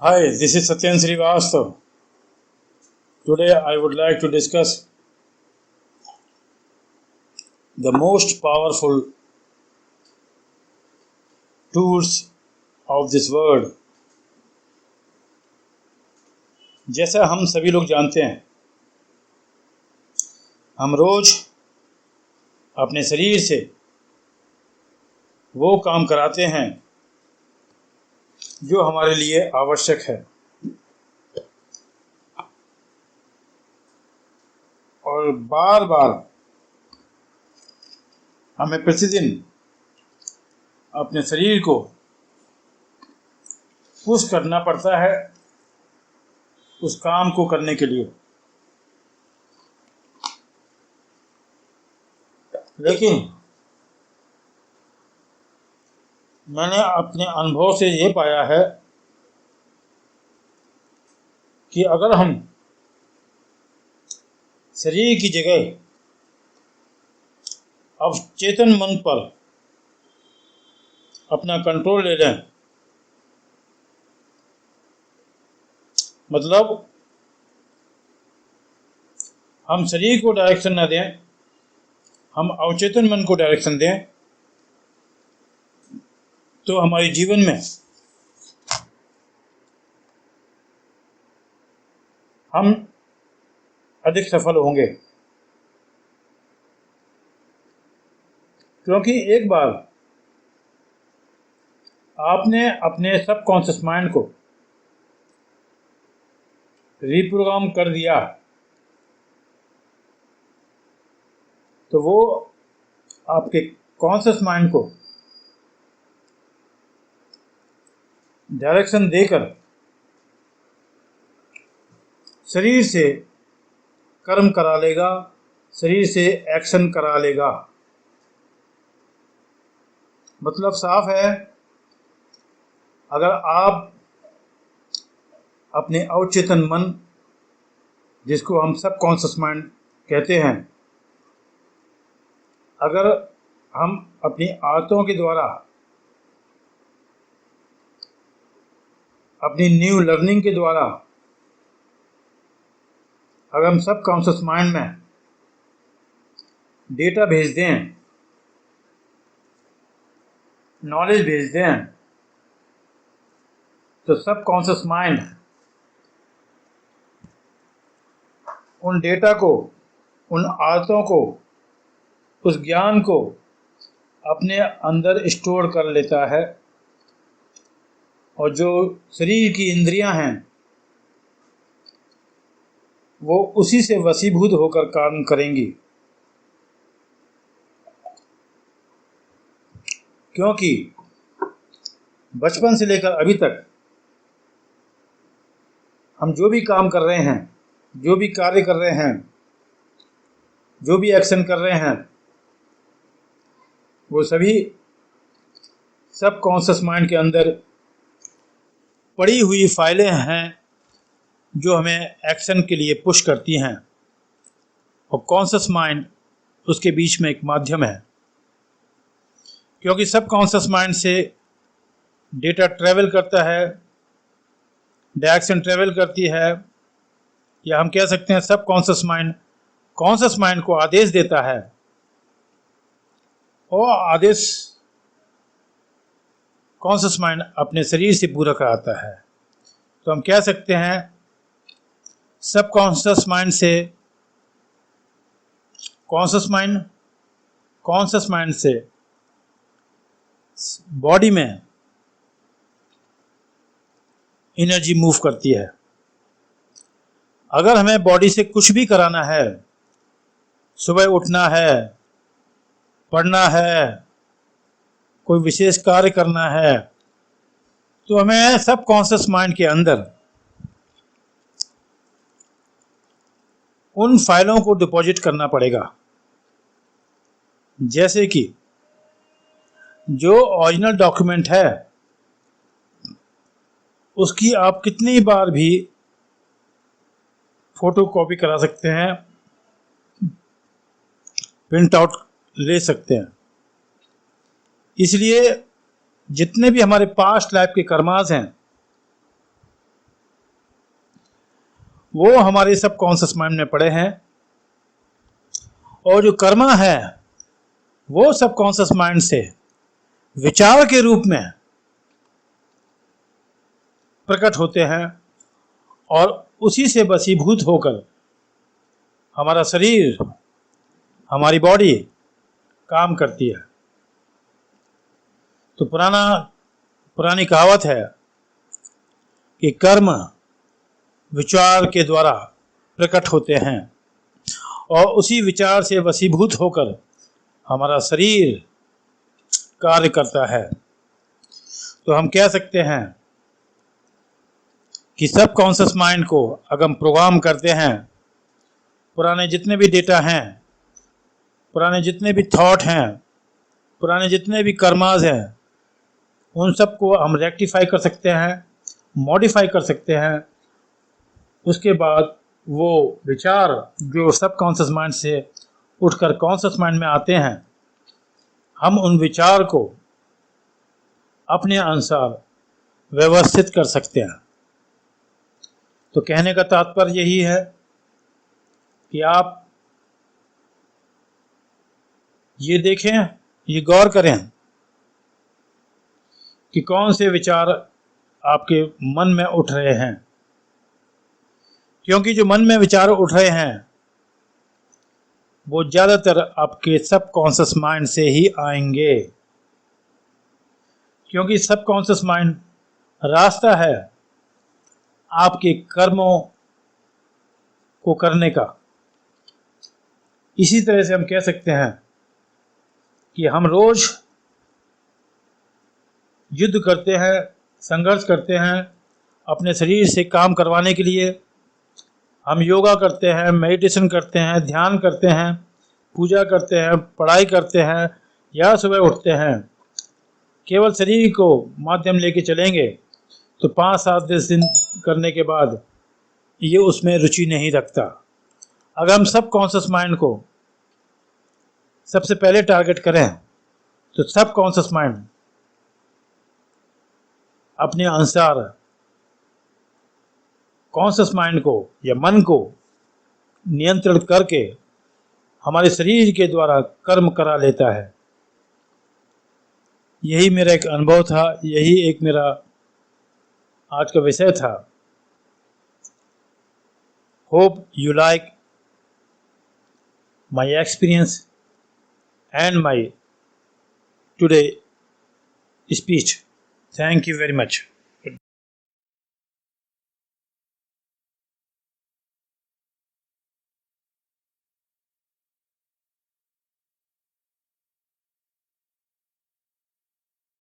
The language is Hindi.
Hi, this is Satyan Srivastav. Today I would like to discuss the most powerful tools of this world. जैसा हम सभी लोग जानते हैं, हम रोज अपने शरीर से वो काम कराते हैं जो हमारे लिए आवश्यक है और बार बार हमें प्रतिदिन अपने शरीर को पुश करना पड़ता है उस काम को करने के लिए। लेकिन मैंने अपने अनुभव से ये पाया है कि अगर हम शरीर की जगह अवचेतन मन पर अपना कंट्रोल ले लें, मतलब हम शरीर को डायरेक्शन न दें, हम अवचेतन मन को डायरेक्शन दें, तो हमारे जीवन में हम अधिक सफल होंगे। क्योंकि एक बार आपने अपने सबकॉन्शियस माइंड को रिप्रोग्राम कर दिया तो वो आपके कॉन्शियस माइंड को डायरेक्शन देकर शरीर से कर्म करा लेगा, शरीर से एक्शन करा लेगा। मतलब साफ है, अगर आप अपने अवचेतन मन, जिसको हम सबकॉन्शियस माइंड कहते हैं, अगर हम अपनी आदतों के द्वारा, अपनी न्यू लर्निंग के द्वारा, अगर हम सबकॉन्शियस माइंड में डेटा भेज दें, नॉलेज भेज दें, तो सबकॉन्शियस माइंड उन डेटा को, उन आदतों को, उस ज्ञान को अपने अंदर स्टोर कर लेता है और जो शरीर की इंद्रियां हैं वो उसी से वशीभूत होकर काम करेंगी। क्योंकि बचपन से लेकर अभी तक हम जो भी काम कर रहे हैं, जो भी कार्य कर रहे हैं, जो भी एक्शन कर रहे हैं, वो सभी सबकॉन्शियस माइंड के अंदर पड़ी हुई फाइलें हैं जो हमें एक्शन के लिए पुश करती हैं, और कॉन्शियस माइंड उसके बीच में एक माध्यम है। क्योंकि सबकॉन्शियस माइंड से डेटा ट्रैवल करता है, डायरेक्शन ट्रैवल करती है, या हम कह सकते हैं सबकॉन्शियस माइंड कॉन्शियस माइंड को आदेश देता है और आदेश कॉन्शियस माइंड अपने शरीर से पूरा कराता है। तो हम कह सकते हैं सबकॉन्शियस माइंड से कॉन्शियस माइंड, कॉन्शियस माइंड से बॉडी में एनर्जी मूव करती है। अगर हमें बॉडी से कुछ भी कराना है, सुबह उठना है, पढ़ना है, कोई विशेष कार्य करना है, तो हमें सबकॉन्शियस माइंड के अंदर उन फाइलों को डिपॉजिट करना पड़ेगा। जैसे कि जो ओरिजिनल डॉक्यूमेंट है उसकी आप कितनी बार भी फोटो कॉपी करा सकते हैं, प्रिंट आउट ले सकते हैं। इसलिए जितने भी हमारे पास्ट लाइफ के कर्मास हैं वो हमारे सबकॉन्शियस माइंड में पड़े हैं, और जो कर्मा है वो सबकॉन्शियस माइंड से विचार के रूप में प्रकट होते हैं, और उसी से वशीभूत होकर हमारा शरीर, हमारी बॉडी काम करती है। तो पुरानी कहावत है कि कर्म विचार के द्वारा प्रकट होते हैं, और उसी विचार से वशीभूत होकर हमारा शरीर कार्य करता है। तो हम कह सकते हैं कि सबकॉन्शियस माइंड को अगर हम प्रोग्राम करते हैं, पुराने जितने भी डेटा हैं, पुराने जितने भी थॉट हैं, पुराने जितने भी कर्मास हैं, उन सब को हम रेक्टिफाई कर सकते हैं, मॉडिफाई कर सकते हैं। उसके बाद वो विचार जो सबकॉन्शियस माइंड से उठकर कॉन्शियस माइंड में आते हैं, हम उन विचार को अपने अनुसार व्यवस्थित कर सकते हैं। तो कहने का तात्पर्य यही है कि आप ये देखें, ये गौर करें कि कौन से विचार आपके मन में उठ रहे हैं, क्योंकि जो मन में विचार उठ रहे हैं वो ज़्यादातर आपके सबकॉन्शियस माइंड से ही आएंगे, क्योंकि सबकॉन्शियस माइंड रास्ता है आपके कर्मों को करने का। इसी तरह से हम कह सकते हैं कि हम रोज युद्ध करते हैं, संघर्ष करते हैं अपने शरीर से काम करवाने के लिए। हम योगा करते हैं, मेडिटेशन करते हैं, ध्यान करते हैं, पूजा करते हैं, पढ़ाई करते हैं, या सुबह उठते हैं। केवल शरीर को माध्यम लेके चलेंगे तो 5-7 दिन करने के बाद ये उसमें रुचि नहीं रखता। अगर हम सबकॉन्शियस माइंड को सबसे पहले टारगेट करें तो सबकॉन्शियस माइंड अपने अनुसार कॉन्शियस माइंड को या मन को नियंत्रण करके हमारे शरीर के द्वारा कर्म करा लेता है। यही मेरा एक अनुभव था, यही एक मेरा आज का विषय था। Hope you like my experience and my today speech. Thank you very much.